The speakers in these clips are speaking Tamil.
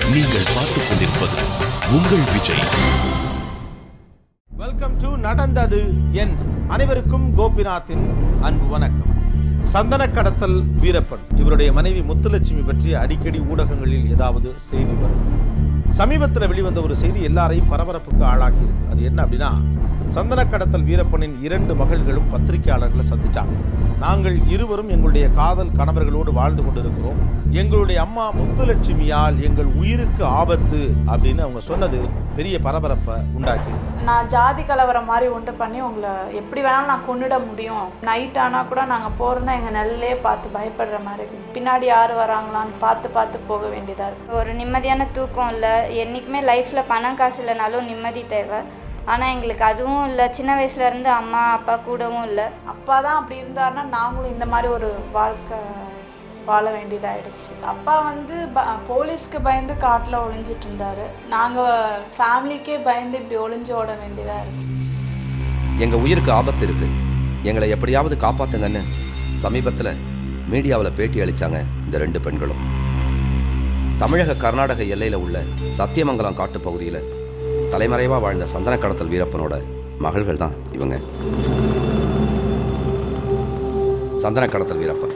நீங்கள் பார்த்துக் கொண்டிருப்பது உங்கள் விஜய். வெல்கம் டு நடந்தது என். அனைவருக்கும் கோபிநாத்தின் அன்பு வணக்கம். சந்தன கடத்தல் வீரப்பன் இவருடைய மனைவி முத்துலட்சுமி பற்றி அடிக்கடி ஊடகங்களில் ஏதாவது செய்தி வரும். சமீபத்தில் வெளிவந்த ஒரு செய்தி எல்லாரையும் பரபரப்புக்கு ஆளாக்கி இருக்கு. அது என்ன அப்படின்னா, சந்தன கடத்தல் வீரப்பனின் 2 மகள்களும் பத்திரிகையாளர்களை சந்திச்சாங்க. நாங்கள் இருவரும் எங்களுடைய காதல் கணவர்களோடு வாழ்ந்து கொண்டிருக்கிறோம். எங்களுடைய அம்மா முத்துலட்சுமியால் எங்கள் உயிருக்கு ஆபத்து அப்படின்னு அவங்க சொன்னது பெரிய பரபரப்பை உண்டாக்கியிருக்கு. நான் ஜாதி கலவரம் மாதிரி உண்டு பண்ணி உங்களை எப்படி வேணாலும் நான் கொண்டுட முடியும். நைட் ஆனால் கூட நாங்கள் போகிறோன்னா எங்கள் நெல்லே பார்த்து பயப்படுற மாதிரி இருக்குது. பின்னாடி யார் வராங்களான்னு பார்த்து போக வேண்டியதாக இருக்குது. ஒரு நிம்மதியான தூக்கம் இல்லை. என்றைக்குமே லைஃப்பில் பணம் காசு இல்லைனாலும் நிம்மதி தேவை. ஆனால் எங்களுக்கு அதுவும் இல்லை. சின்ன வயசுலேருந்து அம்மா அப்பா கூடவும் இல்லை. அப்பா தான் அப்படி இருந்தாருன்னா நாங்களும் இந்த மாதிரி ஒரு வாழ்க்கை வாழ வேண்டியதாகிடுச்சு. அப்பா போலீஸ்க்கு பயந்து காட்டில் ஒளிஞ்சிட்டு இருந்தார். நாங்கள் ஃபேமிலிக்கே பயந்து இப்படி ஒளிஞ்சு ஓட வேண்டியதாக இருக்குது. எங்கள் உயிருக்கு ஆபத்து இருக்குது, எங்களை எப்படியாவது காப்பாற்றுங்கன்னு சமீபத்தில் மீடியாவில் பேட்டி அளித்தாங்க இந்த 2 பெண்களும். தமிழக கர்நாடக எல்லையில் உள்ள சத்தியமங்கலம் காட்டு பகுதியில் தலைமறைவாக வாழ்ந்த சந்தன கடத்தல் வீரப்பனோட மகள்கள் தான் இவங்க. சந்தன கடத்தல் வீரப்பன்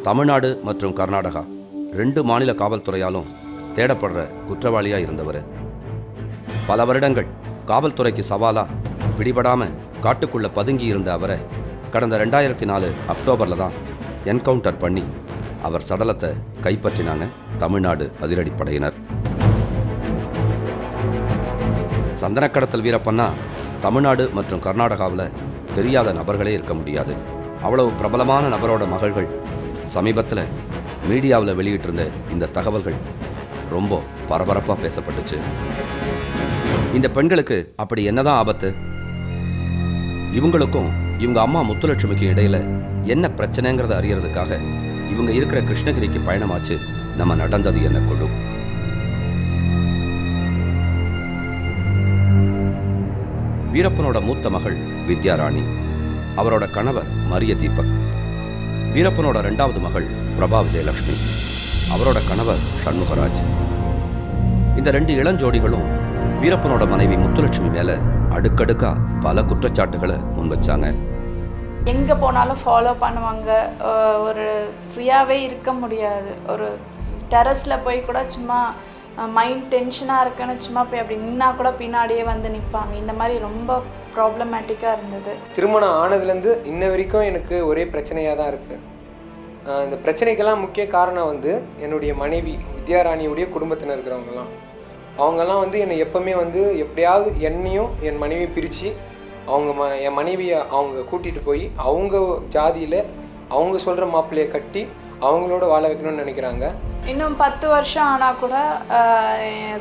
தமிழ்நாடு மற்றும் கர்நாடகா 2 மாநில காவல்துறையாலும் தேடப்படுற குற்றவாளியாக இருந்தவர். பல வருடங்கள் காவல்துறைக்கு சவாலாக பிடிபடாமல் காட்டுக்குள்ளே பதுங்கி இருந்த அவரை கடந்த 2004 அக்டோபரில் தான் என்கவுண்டர் பண்ணி அவர் சடலத்தை கைப்பற்றினாங்க தமிழ்நாடு அதிரடிப்படையினர். சந்தன கடத்தல் வீரப்பன்னா தமிழ்நாடு மற்றும் கர்நாடகாவில் தெரியாத நபர்களே இருக்க முடியாது. அவ்வளவு பிரபலமான நபரோட மகள்கள் சமீபத்தில் மீடியாவில் வெளியிட்டிருந்த இந்த தகவல்கள் ரொம்ப பரபரப்பாக பேசப்பட்டுச்சு. இந்த பெண்களுக்கு அப்படி என்னதான் ஆபத்து? இவங்களுக்கும் இவங்க அம்மா முத்துலட்சுமிக்கு இடையில என்ன பிரச்சனைங்கிறத அறியறதுக்காக இவங்க இருக்கிற கிருஷ்ணகிரிக்கு பயணமாச்சு நம்ம நடந்தது என்ன குழு. வீரப்பனோட மூத்த மகள் வித்யாராணி, அவரோட கணவர் மரிய தீபக். வீரப்பனோட 2வது மகள் பிரபா விஜயலட்சுமி, அவரோட கணவர் சண்முகராஜ். இந்த 2 இளஞ்சோடிகளும் வீரப்பனோட மனைவி முத்துலட்சுமி மேல அடுக்கடுக்கா பல குற்றச்சாட்டுகளை முன்வச்சாங்க. எங்கே போனாலும் ஃபாலோ பண்ணுவாங்க. ஒரு ஃப்ரீயாகவே இருக்க முடியாது. ஒரு டெரஸில் போய் கூட சும்மா மைண்ட் டென்ஷனாக இருக்குன்னு சும்மா போய் அப்படி நின்னா கூட பின்னாடியே வந்து நிற்பாங்க. இந்த மாதிரி ரொம்ப ப்ராப்ளமேட்டிக்காக இருந்தது. திருமணம் ஆனதுலேருந்து இன்ன வரைக்கும் எனக்கு ஒரே பிரச்சனையாக தான் இருக்குது. இந்த பிரச்சனைக்கெல்லாம் முக்கிய காரணம் என்னுடைய மனைவி வித்யாராணியுடைய குடும்பத்தினர் இருக்கிறவங்கலாம். அவங்கெல்லாம் என்னை எப்போவுமே எப்படியாவது என்னையும் என் மனைவியை பிரித்து என் மனைவியை அவங்க கூட்டிகிட்டு போய் அவங்க ஜாதியில் அவங்க சொல்கிற மாப்பிள்ளையை கட்டி அவங்களோட வாழ வைக்கணும்னு நினைக்கிறாங்க. இன்னும் 10 வருஷம் ஆனால் கூட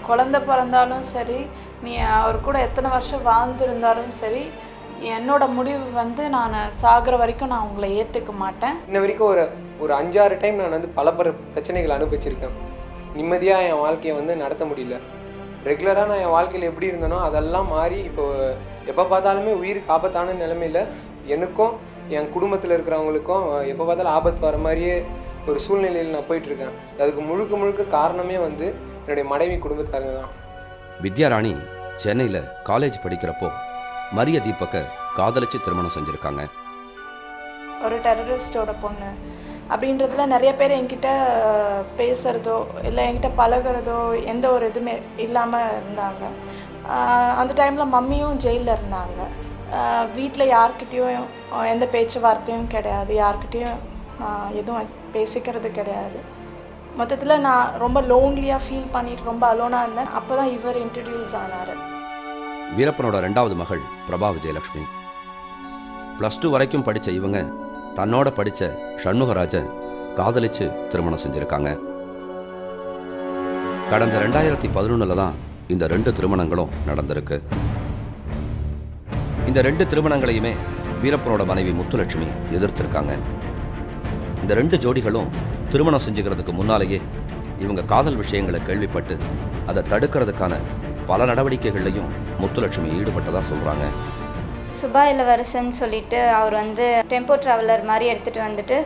குழந்தை பிறந்தாலும் சரி, நீ அவர் கூட எத்தனை வருஷம் வாழ்ந்துருந்தாலும் சரி, என்னோட முடிவு நான் சாகிற வரைக்கும் நான் உங்களை ஏற்றுக்க மாட்டேன். இன்ன வரைக்கும் ஒரு 5-6 டைம் நான் பல பிரச்சனைகளை அனுபவிச்சிருக்கேன். நிம்மதியாக என் வாழ்க்கையை நடத்த முடியல. ரெகுலராக நான் என் வாழ்க்கையில் எப்படி இருந்தேனோ அதெல்லாம் மாறி இப்போ எப்போ பார்த்தாலுமே உயிருக்கு ஆபத்தான நிலைமையில் எனக்கும் என் குடும்பத்தில் இருக்கிறவங்களுக்கும் எப்போ பார்த்தாலும் ஆபத்து வர மாதிரியே ஒரு சூழ்நிலையில் நான் போயிட்டுருக்கேன். அதுக்கு முழுக்க காரணமே என்னுடைய மனைவி குடும்பத்தாருங்க தான். வித்யாராணி சென்னையில் காலேஜ் படிக்கிறப்போ மரிய தீபக்கை காதலிச்சு திருமணம் செஞ்சுருக்காங்க. ஒரு டெரரிஸ்டோட பொண்ணு அப்படின்றதுல நிறைய பேர் என்கிட்ட பேசுகிறதோ இல்லை என்கிட்ட பழகிறதோ எந்த ஒரு இதுவுமே இல்லாமல் இருந்தாங்க. அந்த டைமில் மம்மியும் ஜெயிலில் இருந்தாங்க. வீட்டில் யார்கிட்டையும் எந்த பேச்சுவார்த்தையும் கிடையாது. யார்கிட்டையும் எதுவும் பேசிக்கிறது கிடையாது. மொத்தத்தில் நான் ரொம்ப லோன்லியாக ஃபீல் பண்ணிட்டு ரொம்ப அலோனாக இருந்தேன். அப்போ தான் இவர் இன்ட்ரடியூஸ் ஆனார். வீரப்பனோட 2வது மகள் பிரபா விஜயலட்சுமி. +2 வரைக்கும் படித்த இவங்க தன்னோட படித்த சண்முகராஜை காதலிச்சு திருமணம் செஞ்சுருக்காங்க. கடந்த 2011 தான் இந்த 2 திருமணங்களும் நடந்திருக்கு. இந்த 2 திருமணங்களையுமே வீரப்பனோட மனைவி முத்துலட்சுமி எதிர்த்திருக்காங்க. இந்த 2 ஜோடிகளும் திருமணம் செஞ்சுக்கிறதுக்கு முன்னாலேயே இவங்க காதல் விஷயங்களை கேள்விப்பட்டு அதை தடுக்கிறதுக்கான பல நடவடிக்கைகள்லையும் முத்துலட்சுமி ஈடுபட்டதாக சொல்கிறாங்க. சுபா இளவரசன் சொல்லிட்டு அவர் டெம்போ ட்ராவலர் மாதிரி எடுத்துகிட்டு வந்துட்டு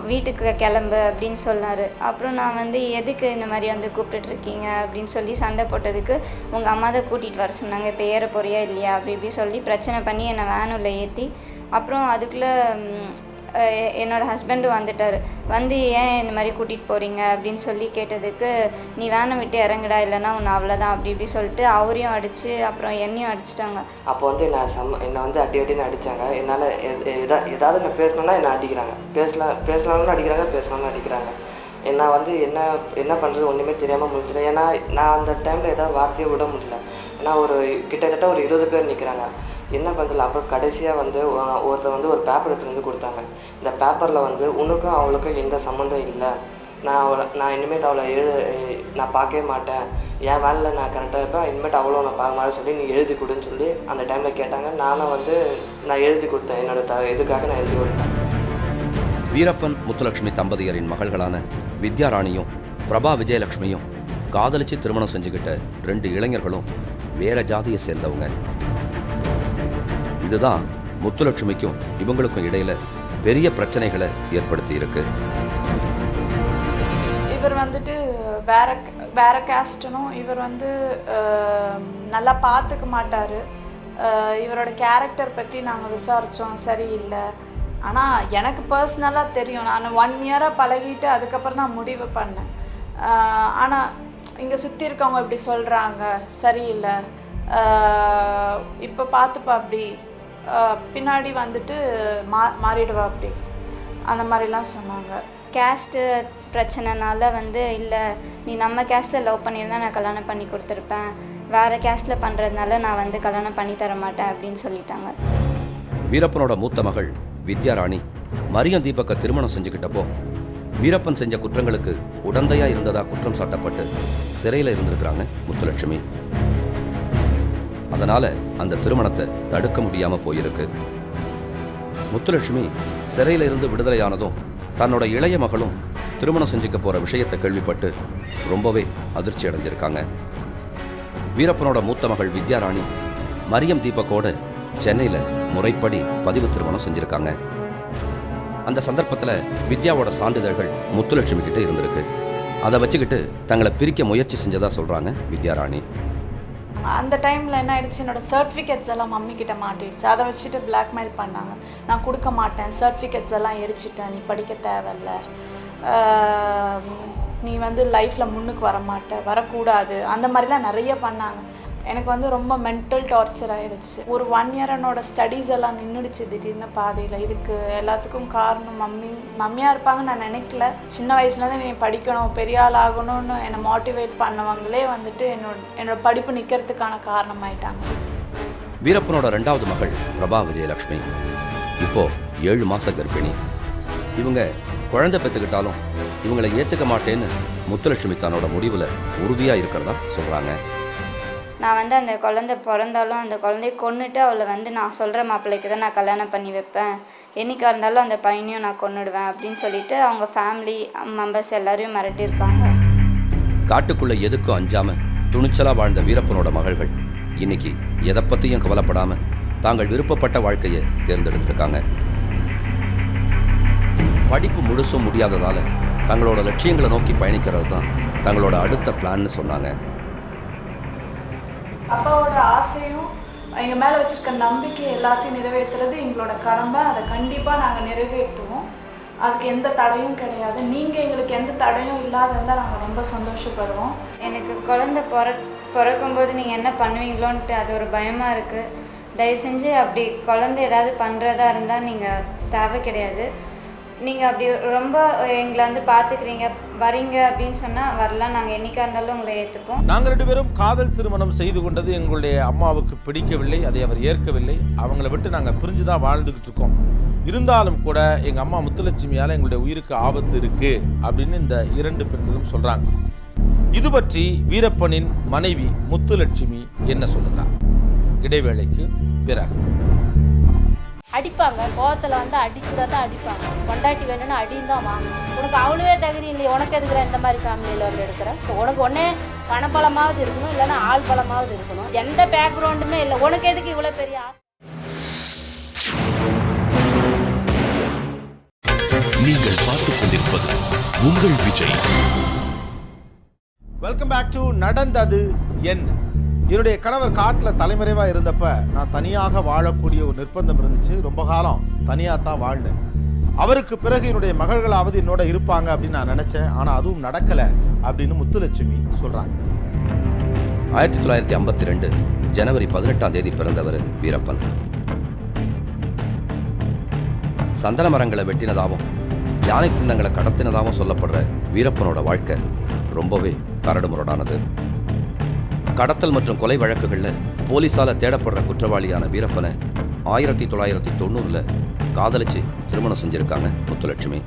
வீட்டுக்கு கிளம்பு அப்படின்னு சொன்னார். அப்புறம் நான் வந்து எதுக்கு இந்த மாதிரி வந்து கூப்பிட்டுட்ருக்கீங்க அப்படின்னு சொல்லி சண்டை போட்டதுக்கு உங்கள் அம்மா தான் கூட்டிகிட்டு வர சொன்னாங்க, இப்போ ஏற போறியா இல்லையா அப்படி இப்படி சொல்லி பிரச்சனை பண்ணி என்னை வேனுள்ள ஏற்றி, அப்புறம் அதுக்குள்ளே என்னோடய ஹஸ்பண்டும் வந்துட்டார். வந்து ஏன் இந்த மாதிரி கூட்டிகிட்டு போகிறீங்க அப்படின்னு சொல்லி கேட்டதுக்கு நீ வேனை விட்டு இறங்குடா இல்லைன்னா உன்னை அவ்வளோதான் அப்படி இப்படி சொல்லிட்டு அவரையும் அடித்து அப்புறம் என்னையும் அடிச்சிட்டாங்க. அப்போ வந்து என்னை வந்து அடின்னு அடித்தாங்க. என்னால் ஏதாவது நான் பேசணுன்னா என்னை அடிக்கிறாங்க, பேசலாம்னு அடிக்கிறாங்க, பேசலாம்னு அடிக்கிறாங்க. நான் வந்து என்ன பண்ணுறது ஒன்றுமே தெரியாமல் முடிச்சிட்டேன். ஏன்னா நான் அந்த டைமில் ஏதாவது வார்த்தையை விட முடியல. ஏன்னா கிட்டத்தட்ட ஒரு 20 பேர் நிற்கிறாங்க, என்ன பண்ணுறல. அப்புறம் கடைசியாக வந்து ஒருத்தர் வந்து ஒரு பேப்பர் எடுத்துகிட்டு வந்து கொடுத்தாங்க. இந்த பேப்பரில் வந்து உனக்கும் அவளுக்கும் எந்த சம்மந்தம் இல்லை, நான் இனிமேட்டு அவளை நான் பார்க்கவே மாட்டேன், என் வேலையில் நான் கரெக்டாக இருப்பேன், இனிமேட்டு அவ்வளோ நான் பார்க்க மாட்டேன் சொல்லி நீ எழுதி கொடுன்னு சொல்லி அந்த டைமில் கேட்டாங்க. நானும் வந்து நான் எழுதி கொடுத்தேன், இதுக்காக நான் எழுதி கொடுத்தேன். வீரப்பன் முத்துலட்சுமி தம்பதியரின் மகள்களான வித்யாராணியும் பிரபா விஜயலட்சுமியும் காதலிச்சு திருமணம் செஞ்சுக்கிட்ட 2 இளைஞர்களும் வேற ஜாதியை சேர்ந்தவங்க. இதுதான் முத்துலட்சுமிக்கும் இவங்களுக்கும் இடையில பெரிய பிரச்சனைகளை ஏற்படுத்தி இருக்கு. இவர் வந்துட்டு வேற கேஸ்டனும் இவர் வந்து நல்லா பார்த்துக்க மாட்டார். இவரோட கேரக்டர் பற்றி நாங்கள் விசாரித்தோம், சரியில்லை. ஆனால் எனக்கு பர்சனலாக தெரியும், நான் 1 இயராக பழகிட்டு அதுக்கப்புறம் தான் முடிவு பண்ணேன். ஆனால் இங்கே சுற்றி இருக்கவங்க இப்படி சொல்கிறாங்க, சரியில்லை, இப்போ பார்த்துப்பா, அப்படி பின்னாடி வந்துட்டு மாறிடுவா, அப்படி அந்த மாதிரிலாம் சொன்னாங்க. கேஸ்ட்டு பிரச்சனைனால வந்து இல்லை நீ நம்ம கேஸ்ட்டில் லவ் பண்ணியிருந்தா நான் கல்யாணம் பண்ணி கொடுத்துருப்பேன், வேறு கேஸ்ட்டில் பண்ணுறதுனால நான் வந்து கல்யாணம் பண்ணி தர மாட்டேன் அப்படின்னு சொல்லிட்டாங்க. வீரப்பனோட மூத்த மகள் வித்யாராணி மரியம் தீபக்கை திருமணம் செஞ்சுக்கிட்டப்போ வீரப்பன் செஞ்ச குற்றங்களுக்கு உடந்தையா இருந்ததா குற்றம் சாட்டப்பட்டு சிறையில் இருந்திருக்கிறாங்க முத்துலட்சுமி. அதனால அந்த திருமணத்தை தடுக்க முடியாம போயிருக்கு. முத்துலட்சுமி சிறையில இருந்து விடுதலையானதும் தன்னோட இளைய மகளும் திருமணம் செஞ்சுக்க போற விஷயத்தை கேள்விப்பட்டு ரொம்பவே அதிர்ச்சி அடைஞ்சிருக்காங்க. வீரப்பனோட மூத்த மகள் வித்யாராணி மரியம் தீபக்கோட சென்னையில முறைப்படி பதிவு திருமணம் செஞ்சிருக்காங்க. அந்த சந்தர்ப்பத்தில் வித்யாவோட சான்றிதழ்கள் முத்துலட்சுமி கிட்ட இருந்திருக்கு. அதை வச்சுக்கிட்டு தங்களை பிரிக்க முயற்சி செஞ்சதா சொல்றாங்க வித்யாராணி. அந்த டைமில் என்ன ஆயிடுச்சு, என்னோட சர்டிஃபிகேட்ஸ் எல்லாம் மம்மி கிட்ட மாட்டிடுச்சு. அதை வச்சுட்டு பிளாக்மெயில் பண்ணாங்க, நான் கொடுக்க மாட்டேன், சர்டிஃபிகேட்ஸ் எல்லாம் எரிச்சிட்டேன், நீ படிக்க தேவையில்ல, நீ வந்து லைஃப்பில் முன்னுக்கு வரக்கூடாது, அந்த மாதிரிலாம் நிறைய பண்ணாங்க. எனக்கு வந்து ரொம்ப மென்டல் டார்ச்சர் ஆகிடுச்சு. ஒரு 1 இயர் என்னோடய ஸ்டடீஸ் எல்லாம் நின்றுடுச்சு திடீர்னு பாதியில். இதுக்கு எல்லாத்துக்கும் காரணம் மம்மியாக இருப்பாங்கன்னு நான் நினைக்கல. சின்ன வயசுலேருந்து நீ படிக்கணும், பெரிய ஆள் ஆகணும்னு என்னை மோட்டிவேட் பண்ணவங்களே வந்துட்டு என்னோட படிப்பு நிற்கிறதுக்கான காரணமாயிட்டாங்க. வீரப்பனோட 2வது மகள் பிரபா விஜயலட்சுமி இப்போ 7 மாச கர்ப்பிணி. இவங்க குழந்தை பெற்றுக்கிட்டாலும் இவங்களை ஏற்றுக்க மாட்டேன்னு முத்துலட்சுமி தன்னோட முடிவில் உறுதியாக இருக்கிறதா சொல்கிறாங்க. நான் வந்து அந்த குழந்தை பிறந்தாலும் அந்த குழந்தைய கொன்னுட்டு அவளை வந்து நான் சொல்கிற மாப்பிள்ளைக்கு தான் நான் கல்யாணம் பண்ணி வைப்பேன், என்னைக்காக இருந்தாலும் அந்த பையனையும் நான் கொன்னுடுவேன் அப்படின்னு சொல்லிட்டு அவங்க ஃபேமிலி மெம்பர்ஸ் எல்லாரையும் மிரட்டியிருக்காங்க. காட்டுக்குள்ளே எதுக்கும் அஞ்சாம துணிச்சலாக வாழ்ந்த வீரப்பனோட மகள்கள் இன்னைக்கு எதை பற்றியும் கவலைப்படாமல் தாங்கள் விருப்பப்பட்ட வாழ்க்கையை தேர்ந்தெடுத்திருக்காங்க. படிப்பு முழுசும் முடியாததால் தங்களோட லட்சியங்களை நோக்கி பயணிக்கிறது தான் தங்களோட அடுத்த பிளான்னு சொன்னாங்க. அப்பாவோட ஆசையும் எங்கள் மேலே வச்சுருக்க நம்பிக்கை எல்லாத்தையும் நிறைவேற்றுறது எங்களோட கடமை. அதை கண்டிப்பாக நாங்கள் நிறைவேற்றுவோம். அதுக்கு எந்த தடையும் கிடையாது. நீங்கள் எங்களுக்கு எந்த தடையும் இல்லாததால் நாங்கள் ரொம்ப சந்தோஷப்படுவோம். எனக்கு குழந்தை பிறக்கும்போது நீங்கள் என்ன பண்ணுவீங்களோன்ட்டு அது ஒரு பயமாக இருக்குது. தயவு செஞ்சு அப்படி குழந்தை ஏதாவது பண்ணுறதா இருந்தால் நீங்கள் தேவை கிடையாது. நீங்கள் அப்படி ரொம்ப எங்களை வந்து பார்த்துக்கிறீங்க வரீங்க அப்படின்னு சொன்னால் வரலாம், நாங்கள் என்றைக்காக இருந்தாலும் உங்களை ஏற்றுப்போம். நாங்கள் 2 பேரும் காதல் திருமணம் செய்து கொண்டது எங்களுடைய அம்மாவுக்கு பிடிக்கவில்லை, அதை அவர் ஏற்கவில்லை. அவங்கள விட்டு நாங்கள் பிரிஞ்சு தான் வாழ்ந்துக்கிட்டு இருக்கோம். இருந்தாலும் கூட எங்கள் அம்மா முத்துலட்சுமியால் எங்களுடைய உயிருக்கு ஆபத்து இருக்கு அப்படின்னு இந்த 2 பெண்களும் சொல்கிறாங்க. இது பற்றி வீரப்பனின் மனைவி முத்துலட்சுமி என்ன சொல்லுகிறார்? இடைவேளைக்கு பிறகு. அடிப்பாங்க, கோவத்தில் வந்து அடிச்சுட தான் அடிப்பாங்க. பொண்டாட்டி வேணும்னு அடியும் தான் வாங்க. உனக்கு அவ்வளோவே தகுதி இல்லையே, உனக்கு எதுக்குற இந்த மாதிரி ஃபேமிலியில் வந்து எடுக்கிற? உனக்கு ஒன்றே பணப்பலமாவது இருக்கணும், இல்லைன்னா ஆள் பலமாவது இருக்கணும். எந்த பேக்ரவுண்டுமே இல்லை, உனக்கு எதுக்கு இவ்வளோ பெரிய நீங்கள் கொண்டிருப்பது உங்கள் விஜய். வெல்கம் பேக் டு நடந்தது என்ன. என்னுடைய கணவர் காட்டில் தலைமறைவாக இருந்தப்ப நான் தனியாக வாழக்கூடிய ஒரு நிர்பந்தம் இருந்துச்சு. ரொம்ப காலம் தனியாக தான் வாழ்ந்தேன். அவருக்கு பிறகு என்னுடைய மகள்களாவது என்னோட இருப்பாங்க அப்படின்னு நான் நினச்சேன். ஆனால் அதுவும் நடக்கலை அப்படின்னு முத்துலட்சுமி சொல்கிறாங்க. 1952 ஜனவரி 18ஆம் தேதி பிறந்தவர் வீரப்பன். சந்தன மரங்களை வெட்டினதாகவும் யானை தின்னங்களை கடத்தினதாகவும் சொல்லப்படுற வீரப்பனோட வாழ்க்கை ரொம்பவே கரடுமுரடானது. கடத்தல் மற்றும் கொலை வழக்குகளில் போலீஸால தேடப்படுற குற்றவாளியான வீரப்பனை 1990 காதலிச்சு திருமணம் செஞ்சிருக்காங்க முத்துலட்சுமி.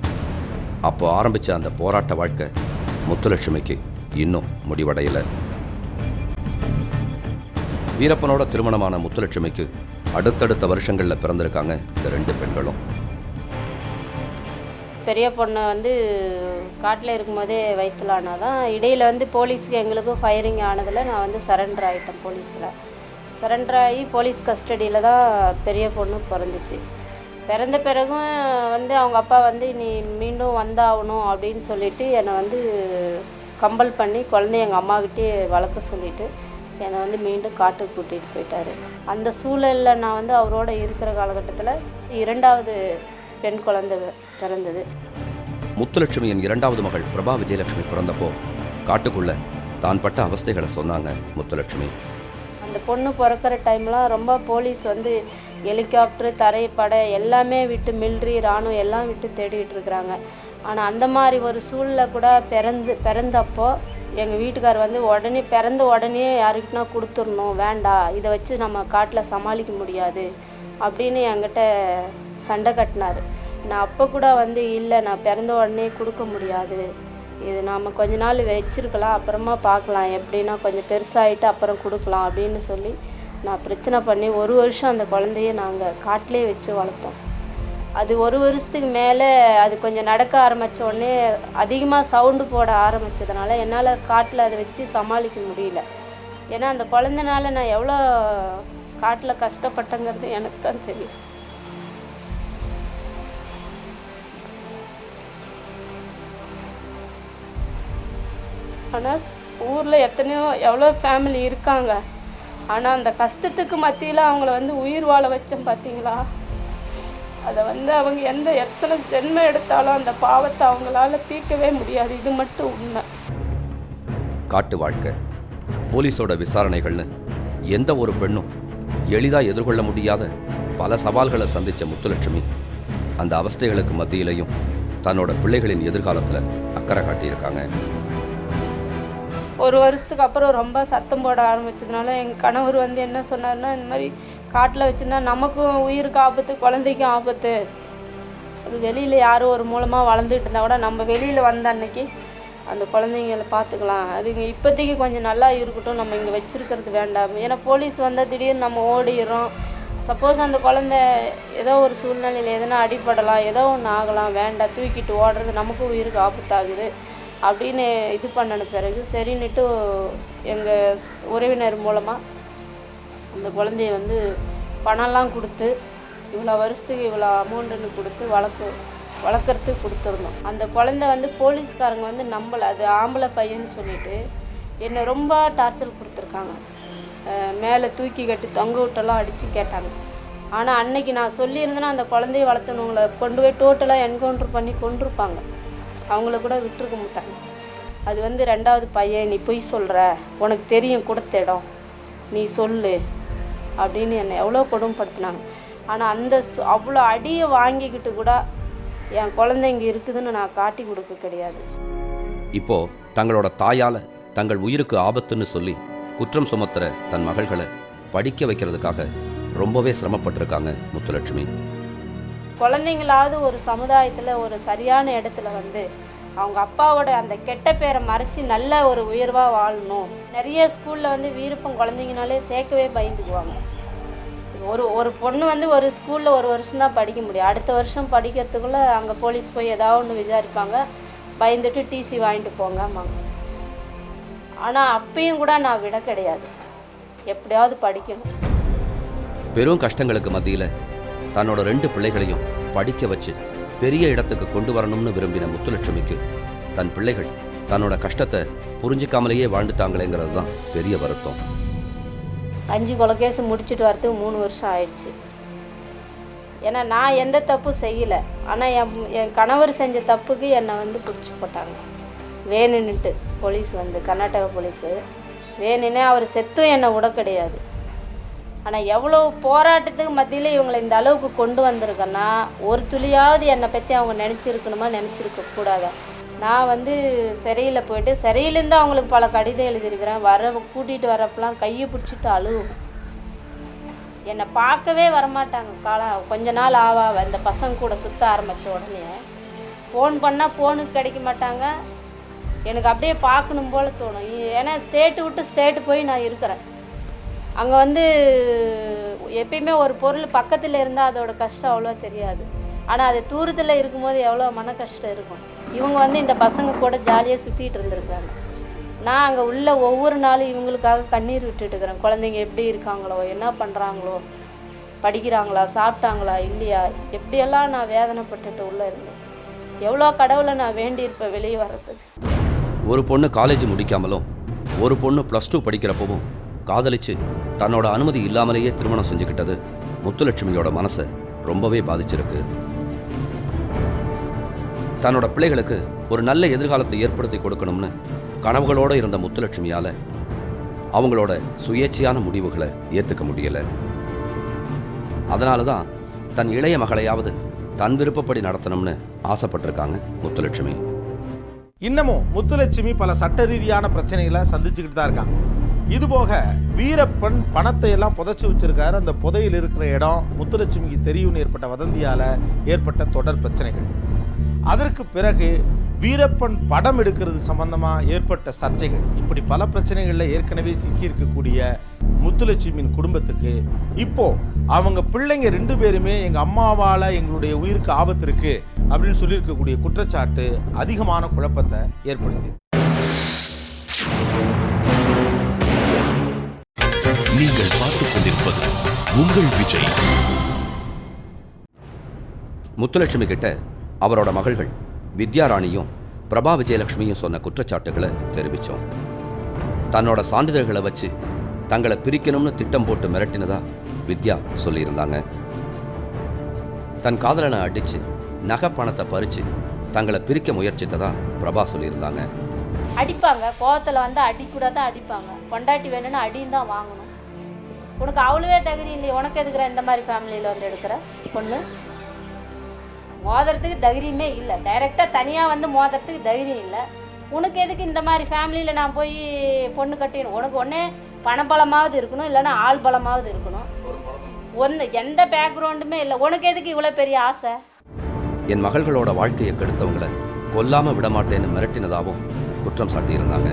அப்போ ஆரம்பிச்ச அந்த போராட்ட வாழ்க்கை முத்துலட்சுமிக்கு இன்னும் முடிவடையலை. வீரப்பனோட திருமணமான முத்துலட்சுமிக்கு அடுத்தடுத்த வருஷங்களில் பிறந்திருக்காங்க இந்த 2 பெண்களும். பெரிய பொண்ணு வந்து காட்டில் இருக்கும்போதே வயிற்றுலானாதான் இடையில் வந்து போலீஸுக்கு எங்களுக்கும் ஃபயரிங் ஆனதில் நான் வந்து சரண்டர் ஆகிட்டேன். போலீஸில் சரண்டர் ஆகி போலீஸ் கஸ்டடியில் தான் பெரிய பொண்ணு பிறந்துச்சு. பிறந்த பிறகும் வந்து அவங்க அப்பா வந்து நீ மீண்டும் வந்தாகணும் அப்படின்னு சொல்லிட்டு என்னை வந்து கம்பல் பண்ணி குழந்தைய எங்கள் அம்மாக்கிட்டே வளர்க்க சொல்லிவிட்டு என்னை வந்து மீண்டும் காட்டுக்கு கூட்டிகிட்டு போயிட்டார். அந்த சூழலில் நான் வந்து அவரோட இருக்கிற காலகட்டத்தில் 2வது பெண் குழந்தை பிறந்தது. முத்துலட்சுமியின் 2வது மகள் பிரபா விஜயலட்சுமி பிறந்தப்போ காட்டுக்குள்ள தான் பட்ட அவஸ்தைகளை சொன்னாங்க முத்துலட்சுமி. அந்த பொண்ணு பிறக்கிற டைம்லாம் ரொம்ப போலீஸ் வந்து ஹெலிகாப்டரு தரைப்படை எல்லாமே விட்டு மிலிட்ரி இராணுவம் எல்லாம் விட்டு தேடிட்டு இருக்கிறாங்க. ஆனால் அந்த மாதிரி ஒரு சூழ்நிலை கூட பிறந்தப்போ எங்கள் வீட்டுக்கார் வந்து பிறந்த உடனே யாருக்கிட்டனா கொடுத்துடணும், வேண்டாம் இதை வச்சு நம்ம காட்டில் சமாளிக்க முடியாது அப்படின்னு என்கிட்ட சண்டை கட்டினார். நான் அப்போ கூட வந்து இல்லை, நான் பிறந்த உடனே கொடுக்க முடியாது, இது நாம் கொஞ்ச நாள் வச்சுருக்கலாம், அப்புறமா பார்க்கலாம், எப்படின்னா கொஞ்சம் பெருசாகிட்டு அப்புறம் கொடுக்கலாம் அப்படின்னு சொல்லி நான் பிரச்சனை பண்ணி 1 வருஷம் அந்த குழந்தைய நாங்கள் காட்டிலே வச்சு வளர்த்தோம். அது 1 வருஷத்துக்கு மேலே அது கொஞ்சம் நடக்க ஆரம்பித்த உடனே அதிகமாக சவுண்டு போட ஆரம்பித்ததுனால என்னால் காட்டில் அதை வச்சு சமாளிக்க முடியல. ஏன்னா அந்த குழந்தைனால நான் எவ்வளோ காட்டில் கஷ்டப்பட்டேங்கிறது எனக்கு தான் தெரியும். ஆனால் ஊரில் எவ்வளோ ஃபேமிலி இருக்காங்க. ஆனால் அந்த கஷ்டத்துக்கு மத்தியில் அவங்கள வந்து உயிர் வாழ வச்சோம் பார்த்தீங்களா, அதை வந்து அவங்க எத்தனை ஜென்மம் எடுத்தாலும் அந்த பாவத்தை அவங்களால தீர்க்கவே முடியாது. இது மட்டும் உண்மை. காட்டு வாழ்க்கை, போலீஸோட விசாரணைகள்னு எந்த ஒரு பெண்ணும் எளிதாக எதிர்கொள்ள முடியாத பல சவால்களை சந்தித்த முத்துலட்சுமி அந்த அவஸ்தைகளுக்கு மத்தியிலையும் தன்னோட பிள்ளைகளின் எதிர்காலத்தில் அக்கறை காட்டியிருக்காங்க. 1 வருஷத்துக்கு அப்புறம் ரொம்ப சத்தம் போட ஆரம்பிச்சதுனால எங்கள் கணவர் வந்து என்ன சொன்னார்னா, இந்த மாதிரி காட்டில் வச்சுருந்தா நமக்கும் உயிருக்கு ஆபத்து, குழந்தைக்கும் ஆபத்து, அது வெளியில் யாரோ ஒரு மூலமாக வளர்ந்துட்டு இருந்தால் கூட நம்ம வெளியில் வந்த அன்னைக்கு அந்த குழந்தைங்களை பார்த்துக்கலாம், அதுங்க இப்போதைக்கு கொஞ்சம் நல்லா இருக்கட்டும், நம்ம இங்கே வச்சுருக்கிறது வேண்டாம். ஏன்னா போலீஸ் வந்தால் திடீர்னு நம்ம ஓடிடுறோம், சப்போஸ் அந்த குழந்தை ஏதோ ஒரு சூழ்நிலையில் எதனா அடிபடலாம், ஏதோ ஒன்று ஆகலாம், வேண்டாம், தூக்கிட்டு ஓடுறது நமக்கும் உயிருக்கு ஆபத்தாகுது அப்படின்னு இது பண்ணின பிறகு சரின்னுட்டு எங்கள் உறவினர் மூலமாக அந்த குழந்தைய வந்து பணம்லாம் கொடுத்து இவ்வளோ வருஷத்துக்கு இவ்வளோ அமௌண்ட்டுன்னு கொடுத்து வளர்க்குறதுக்கு கொடுத்துருந்தோம். அந்த குழந்தை வந்து போலீஸ்காரங்க வந்து நம்பலை, அது ஆம்பளை பையன்னு சொல்லிட்டு என்னை ரொம்ப டார்ச்சர் கொடுத்துருக்காங்க. மேலே தூக்கி கட்டி தொங்க விட்டெல்லாம் அடித்து கேட்டாங்க. ஆனால் அன்னைக்கு நான் சொல்லியிருந்தேன்னா அந்த குழந்தைய வளர்த்தனவங்களை கொண்டு போய் டோட்டலாக என்கவுண்டர் பண்ணி கொண்டிருப்பாங்க, அவங்கள கூட விட்டுருக்க மாட்டாங்க. அது வந்து 2வது பையன், நீ பொய் சொல்கிற, உனக்கு தெரியும் கொடுத்த இடம், நீ சொல்லு அப்படின்னு என்னை எவ்வளோ கொடுமைப்படுத்தினாங்க. ஆனால் அந்த அவ்வளோ அடியை வாங்கிக்கிட்டு கூட என் குழந்தை இங்கே இருக்குதுன்னு நான் காட்டி கொடுக்க கிடையாது. இப்போ தங்களோட தாயால் தங்கள் உயிருக்கு ஆபத்துன்னு சொல்லி குற்றம் சுமத்துற தன் மகள்களை படிக்க வைக்கிறதுக்காக ரொம்பவே சிரமப்பட்டிருக்காங்க முத்துலட்சுமி. குழந்தைங்களாவது ஒரு சமுதாயத்தில் ஒரு சரியான இடத்துல வந்து அவங்க அப்பாவோட அந்த கெட்ட பேரை மறைச்சி நல்ல ஒரு உயர்வாக வாழணும். நிறைய ஸ்கூலில் வந்து வீரப்பன் குழந்தைங்கனாலே சேர்க்கவே பயந்துக்குவாங்க. ஒரு பொண்ணு வந்து ஒரு ஸ்கூலில் 1 வருஷம் தான் படிக்க முடியும், அடுத்த வருஷம் படிக்கிறதுக்குள்ளே அங்கே போலீஸ் போய் ஏதாவது ஒன்று விசாரிப்பாங்க, பயந்துட்டு டிசி வாங்கிட்டு போங்கம்மாங்க. ஆனால் அப்பயும் கூட நான் விட கிடையாது, எப்படியாவது படிக்கணும். பெரும் கஷ்டங்களுக்கு மத்தியில் தன்னோட 2 பிள்ளைகளையும் படிக்க வச்சு பெரிய இடத்துக்கு கொண்டு வரணும்னு விரும்பின முத்துலட்சுமிக்கு தன் பிள்ளைகள் தன்னோட கஷ்டத்தை புரிஞ்சிக்காமலேயே வாழ்ந்துட்டாங்களேங்கிறது தான் பெரிய வருத்தம். 5 கொலை கேஸ் முடிச்சுட்டு வரதுக்கு 3 வருஷம் ஆயிடுச்சு. ஏன்னா நான் எந்த தப்பும் செய்யலை. ஆனால் என் கணவர் செஞ்ச தப்புக்கு என்னை வந்து பிடிச்சி போட்டாங்க வேணுன்னுட்டு. போலீஸ் வந்து கர்நாடகா போலீஸு வேணுன்னே அவர் செத்தும் என்னை விட கிடையாது. ஆனால் எவ்வளோ போராட்டத்துக்கு மத்தியில் இவங்களை இந்த அளவுக்கு கொண்டு வந்திருக்கேன்னா ஒரு துளியாவது என்னை பற்றி அவங்க நினச்சிருக்கணுமா நினச்சிருக்கக்கூடாதா. நான் வந்து சிறையில் போயிட்டு சிறையிலேருந்து அவங்களுக்கு பல கடிதம் எழுதியிருக்கிறேன். கூட்டிகிட்டு வரப்பெல்லாம் கையை பிடிச்சிட்டு அழுவும். என்னை பார்க்கவே வரமாட்டாங்க. கொஞ்ச நாள் ஆவா இந்த பசங்க கூட சுற்ற ஆரம்பித்த உடனே ஃபோன் பண்ணால் ஃபோனுக்கு கிடைக்க மாட்டாங்க. எனக்கு அப்படியே பார்க்கணும் போல் தோணும். ஏன்னா ஸ்டேட்டு விட்டு ஸ்டேட்டு போய் நான் இருக்கிறேன். அங்கே வந்து எப்பயுமே ஒரு பொருள் பக்கத்தில் இருந்தால் அதோட கஷ்டம் அவ்வளோ தெரியாது. ஆனால் அது தூரத்தில் இருக்கும்போது எவ்வளோ மன கஷ்டம் இருக்கும். இவங்க வந்து இந்த பசங்க கூட ஜாலியாக சுற்றிட்டு இருந்திருக்காங்க. நான் அங்கே உள்ள ஒவ்வொரு நாளும் இவங்களுக்காக கண்ணீர் விட்டுட்டு இருக்கிறேன். குழந்தைங்க எப்படி இருக்காங்களோ, என்ன பண்ணுறாங்களோ, படிக்கிறாங்களா, சாப்பிட்டாங்களா இல்லையா, எப்படியெல்லாம் நான் வேதனைப்பட்டுட்டு உள்ளே இருந்தேன். எவ்வளோ கடவுளை நான் வேண்டியிருப்பேன் வெளியே வர்றதுக்கு. ஒரு பொண்ணு காலேஜ் முடிக்காமலும் ஒரு பொண்ணு +2 படிக்கிறப்பவும் காதலிச்சு தன்னோட அனுமதி இல்லாமலேயே திருமணம் செஞ்சுக்கிட்டது முத்துலட்சுமியோட மனசை ரொம்பவே பாதிச்சிருக்கு. தன்னோட பிள்ளைகளுக்கு ஒரு நல்ல எதிர்காலத்தை ஏற்படுத்தி கொடுக்கணும்னு கனவுகளோடு இருந்த முத்துலட்சுமியால் அவங்களோட சுயேட்சையான முடிவுகளை ஏற்றுக்க முடியலை. அதனால தான் தன் இளைய மகளையாவது தன் விருப்பப்படி நடத்தணும்னு ஆசைப்பட்டிருக்காங்க முத்துலட்சுமி. இன்னமும் முத்துலட்சுமி பல சட்ட ரீதியான பிரச்சனைகளை சந்திச்சுக்கிட்டு தான் இருக்காங்க. இதுபோக வீரப்பன் பணத்தை எல்லாம் புதைச்சி வச்சிருக்காரு. அந்த புதையில் இருக்கிற இடம் முத்துலட்சுமிக்கு தெரியும்னு ஏற்பட்ட வதந்தியால் ஏற்பட்ட தொடர் பிரச்சனைகள். அதற்கு பிறகு வீரப்பன் படம் எடுக்கிறது சம்பந்தமாக ஏற்பட்ட சர்ச்சைகள். இப்படி பல பிரச்சனைகளில் ஏற்கனவே சிக்கியிருக்கக்கூடிய முத்துலட்சுமியின் குடும்பத்துக்கு இப்போ அவங்க பிள்ளைங்க 2 பேருமே எங்கள் அம்மாவால் எங்களுடைய உயிருக்கு ஆபத்து இருக்கு அப்படின்னு சொல்லியிருக்கக்கூடிய குற்றச்சாட்டு அதிகமான குழப்பத்தை ஏற்படுத்தி. நீங்கள் பார்த்துக் கொண்டிருப்பது உங்கள் விஜய். முத்துலட்சுமி கிட்ட அவரோட மகள்கள் வித்யாராணியும் பிரபா விஜயலட்சுமியும் சொன்ன குற்றச்சாட்டுகளை தெரிவித்தோம். தன்னோட சான்றிதழ்களை வச்சு தங்களை பிரிக்கணும்னு திட்டம் போட்டு மிரட்டினதா வித்யா சொல்லியிருந்தாங்க. தன் காதலனை அடித்து நகை பணத்தை பறித்து தங்களை பிரிக்க முயற்சித்ததா பிரபா சொல்லியிருந்தாங்க. அடிப்பாங்க, கோவத்தில் வந்து அடிக்கூடாத அடிப்பாங்க. பொண்டாட்டி வேணும்னு அடியும் தான் வாங்கணும். உனக்கு அவ்வளோவே தகுதி இல்லையே, உனக்கு எதுக்குற இந்த மாதிரி ஃபேமிலியில் வந்து எடுக்கிற பொண்ணு? மோதுறதுக்கு தைரியமே இல்லை. டைரெக்டாக தனியாக வந்து மோதுறதுக்கு தைரியம் இல்லை. உனக்கு எதுக்கு இந்த மாதிரி ஃபேமிலியில் நான் போய் பொண்ணு கட்டிடணும்? உனக்கு ஒன்றே பணபலமாவது இருக்கணும், இல்லைன்னா ஆள் பலமாவது இருக்கணும். எந்த பேக்ரவுண்டுமே இல்லை. உனக்கு எதுக்கு இவ்வளோ பெரிய ஆசை? என் மகள்களோட வாழ்க்கையை கெடுத்தவங்களை கொல்லாமல் விடமாட்டேன்னு மிரட்டினதாகவும் குற்றம் சாட்டியிருந்தாங்க.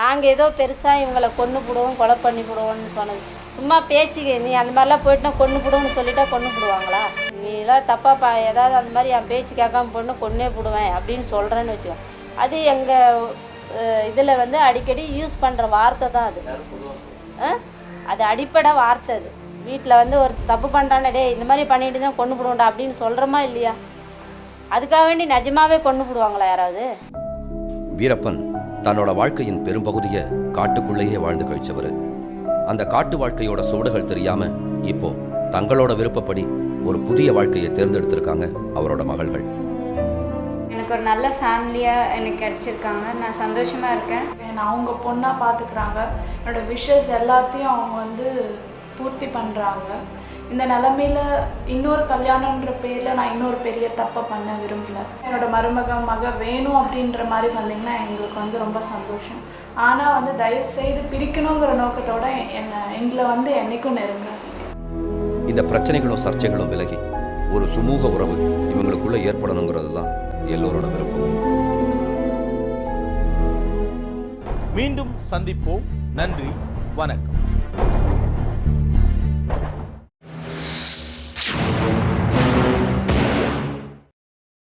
நாங்கள் ஏதோ பெருசாக இவங்களை கொன்று போடுவோம், கொலை பண்ணி போடுவோம்னு சொன்னது சும்மா பேச்சுக்கு. நீ அந்த மாதிரிலாம் போயிட்டுனா கொன்று போடுவோம்னு சொல்லிட்டா கொன்று போடுவாங்களா? நீலாம் தப்பாக ஏதாவது அந்த மாதிரி என் பேச்சு கேட்காம பொண்ணு கொன்னே போடுவேன் அப்படின்னு சொல்கிறேன்னு வச்சுக்கோ. அது எங்கள் இதில் வந்து அடிக்கடி யூஸ் பண்ணுற வார்த்தை தான் அது. அது அடிப்படை வார்த்தை. அது வீட்டில் வந்து ஒரு தப்பு பண்ணுறானே, டே இந்த மாதிரி பண்ணிட்டு தான் கொண்டு போடுவோண்டா அப்படின்னு சொல்கிறோமா இல்லையா? அதுக்காக வேண்டி நிஜமாவே கொண்டு போடுவாங்களா யாராவது? வீரப்பன் தன்னோட வாழ்க்கையின் பெரும்பகுதியை காட்டுக்குள்ளேயே வாழ்ந்து கழிச்சவர். அந்த காட்டு வாழ்க்கையோட சுவடுகள் தெரியாம இப்போ தங்களோட விருப்பப்படி ஒரு புதிய வாழ்க்கையை தேர்ந்தெடுத்திருக்காங்க அவரோட மகள்கள். எனக்கு ஒரு நல்ல ஃபேமிலியாக எனக்கு கிடச்சிருக்காங்க. நான் சந்தோஷமாக இருக்கேன். என்னை அவங்க பொண்ணாக பார்த்துக்கிறாங்க. என்னோடய விஷஸ் எல்லாத்தையும் அவங்க வந்து பூர்த்தி பண்ணுறாங்க. இந்த நிலமையில் இன்னொரு கல்யாணன்ற பேரில் நான் இன்னொரு பெரிய தப்பை பண்ண விரும்பலை. என்னோடய மக வேணும் அப்படின்ற மாதிரி வந்தீங்கன்னா எங்களுக்கு வந்து ரொம்ப சந்தோஷம். ஆனால் வந்து தயவு செய்து பிரிக்கணுங்கிற நோக்கத்தோட எங்களை வந்து என்றைக்கும் நெருங்காதீங்க. இந்த பிரச்சனைகளும் சர்ச்சைகளும் விலகி ஒரு சுமூக உறவு இவங்களுக்குள்ள ஏற்படணுங்கிறது தான் எல்லோரோட விருப்பம். மீண்டும் சந்திப்போம். நன்றி, வணக்கம்.